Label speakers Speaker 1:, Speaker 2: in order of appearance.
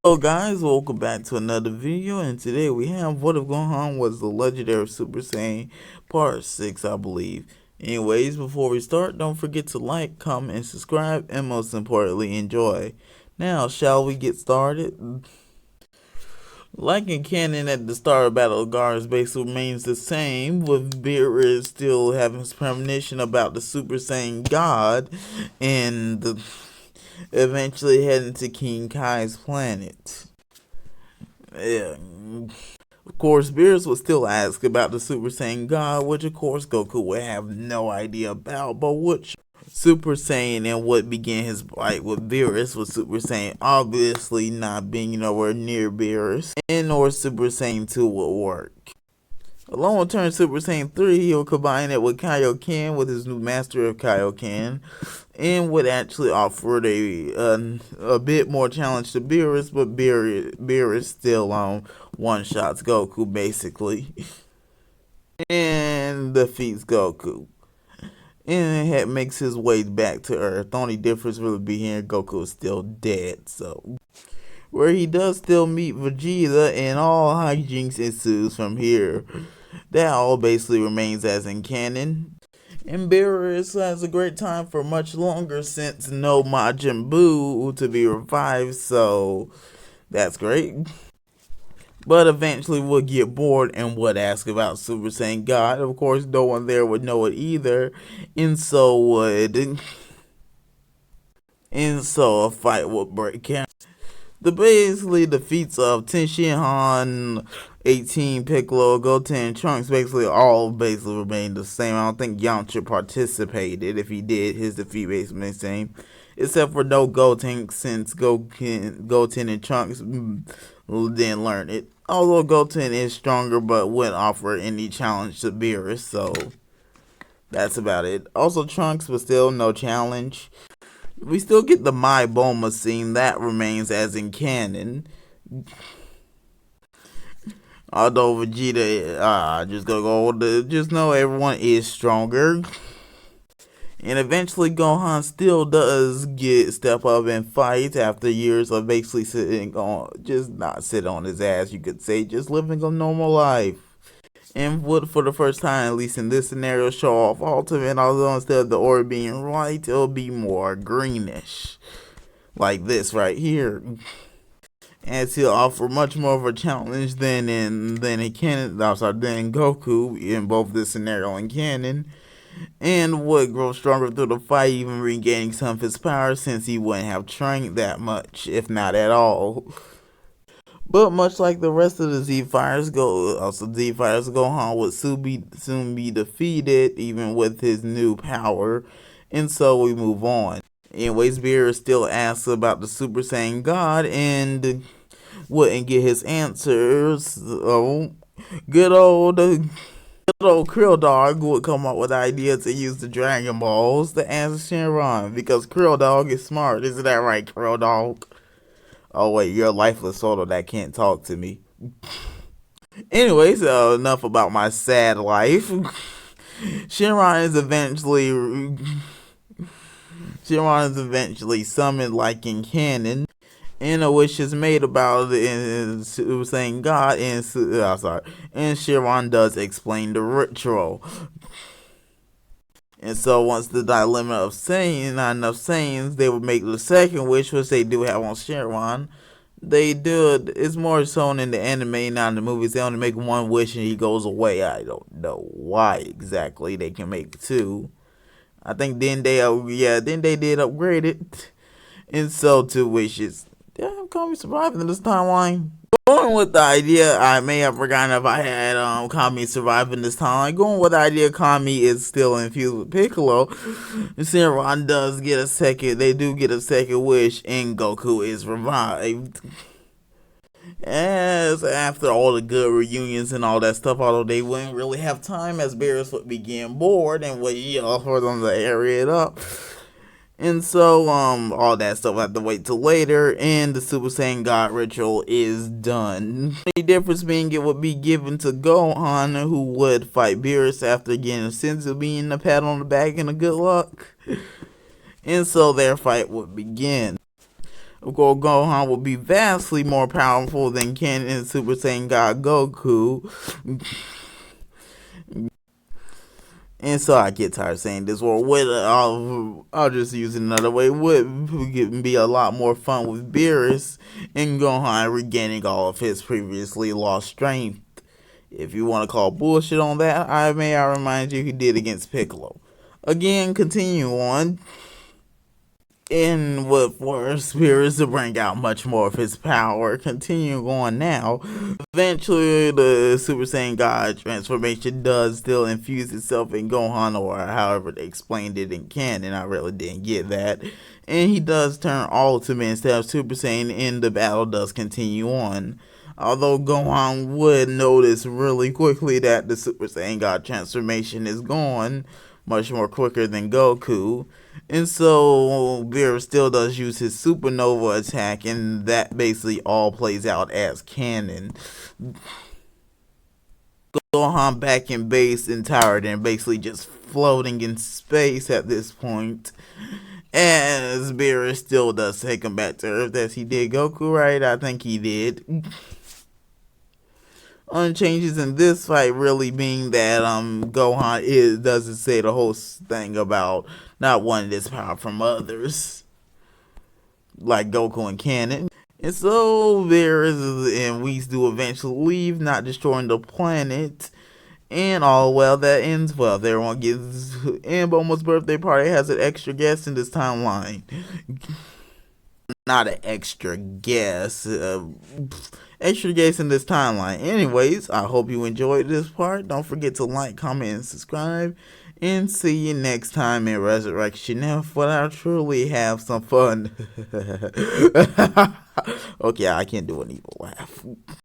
Speaker 1: Hello guys, welcome back to another video, and today we have what if Gohan was the legendary Super Saiyan part 6, I believe. Anyways, before we start, don't forget to like, comment, and subscribe, and most importantly, enjoy. Now, shall we get started? Like in canon at the start of Battle of Guards basically remains the same, with Beerus still having his premonition about the Super Saiyan God, and eventually heading to King Kai's planet. Yeah. Of course, Beerus would still ask about the Super Saiyan God, which of course Goku would have no idea about, but which Super Saiyan and what began his fight with Beerus was Super Saiyan obviously not being nowhere near Beerus, and nor Super Saiyan 2 would work. Along with turn Super Saiyan 3, he'll combine it with Kaioken with his new master of Kaioken, and would actually offer a bit more challenge to Beerus, but Beerus still one-shots Goku basically, and defeats Goku. And it makes his way back to Earth. The only difference will be here Goku is still dead, so where he does still meet Vegeta, and all hijinks ensues from here. That all basically remains as in canon. And Beerus has a great time for much longer since no Majin Buu to be revived, so that's great. But eventually we'll get bored and would ask about Super Saiyan God. Of course, no one there would know it either, and so a fight would break out. The basically defeats of Tenshinhan, 18, Piccolo, Goten, and Trunks basically all basically remained the same. I don't think Yamcha participated. If he did, his defeat basically remained the same. Except for no Goten, since Goten and Trunks didn't learn it. Although Goten is stronger but wouldn't offer any challenge to Beerus, so that's about it. Also Trunks was still no challenge. We still get the My Bulma scene, that remains as in canon. Although Vegeta, just know everyone is stronger. And eventually Gohan still does step up and fight after years of basically not sitting on his ass, you could say, just living a normal life. And would, for the first time, at least in this scenario, show off ultimate, although instead of the orb being white, it'll be more greenish. Like this right here. As he'll offer much more of a challenge than Goku in both this scenario and canon. And would grow stronger through the fight, even regaining some of his power since he wouldn't have trained that much, if not at all. But much like the rest of the Z-Fighters, Gohan would soon be defeated, even with his new power, and so we move on. Anyways, Beerus still asks about the Super Saiyan God, and wouldn't get his answers. Good old Krill Dog would come up with the idea to use the Dragon Balls to answer Shenron, because Krill Dog is smart. Isn't that right, Krill Dog? Oh wait, you're a lifeless soul that can't talk to me. Anyways, enough about my sad life. Shenron is eventually summoned like in canon, and a wish is made about it in saying God, and Shenron does explain the ritual. And so once the dilemma of saying not enough Saiyans, they would make the second wish, which they do have on Shenron. They do. It's more shown in the anime, not in the movies. They only make one wish and he goes away. I don't know why exactly they can make two. I think then they did upgrade it, and so two wishes. Damn, Kami surviving in this timeline. Going with the idea, I may have forgotten if I had Kami surviving this timeline. Going with the idea, Kami is still infused with Piccolo. Shenron does get a second. They do get a second wish, and Goku is revived. As after all the good reunions and all that stuff, although they wouldn't really have time, as Beerus would be getting bored and would yell for them to area it up. And so, all that stuff I have to wait till later, and the Super Saiyan God ritual is done. The difference being it would be given to Gohan, who would fight Beerus after getting a sense of being a pat on the back and a good luck. And so their fight would begin. Of course, Gohan will be vastly more powerful than canon Super Saiyan God Goku. And so I get tired of saying this word. I'll just use it another way. Would be a lot more fun with Beerus and Gohan regaining all of his previously lost strength. If you want to call bullshit on that, I remind you he did against Piccolo. Again, continue on. In with worse spirits to bring out much more of his power. Continuing on now, eventually the Super Saiyan God transformation does still infuse itself in Gohan, or however they explained it in canon. I really didn't get that. And he does turn Ultimate instead of Super Saiyan, and the battle does continue on. Although Gohan would notice really quickly that the Super Saiyan God transformation is gone, much more quicker than Goku. And so Beerus still does use his supernova attack, and that basically all plays out as canon. Gohan back in base and tired and basically just floating in space at this point. As Beerus still does take him back to Earth as he did Goku, right? I think he did. On changes in this fight really being that Gohan doesn't say the whole thing about not wanting this power from others, like Goku and canon. And so Beerus and Whis do eventually leave, not destroying the planet. And all well that ends well. Everyone gets, and Bulma's birthday party has an extra guest in this timeline. Not an extra guest. Extra guests in this timeline. Anyways, I hope you enjoyed this part. Don't forget to like, comment, and subscribe. And see you next time in Resurrection F, but I'll truly have some fun. Okay, I can't do an evil laugh.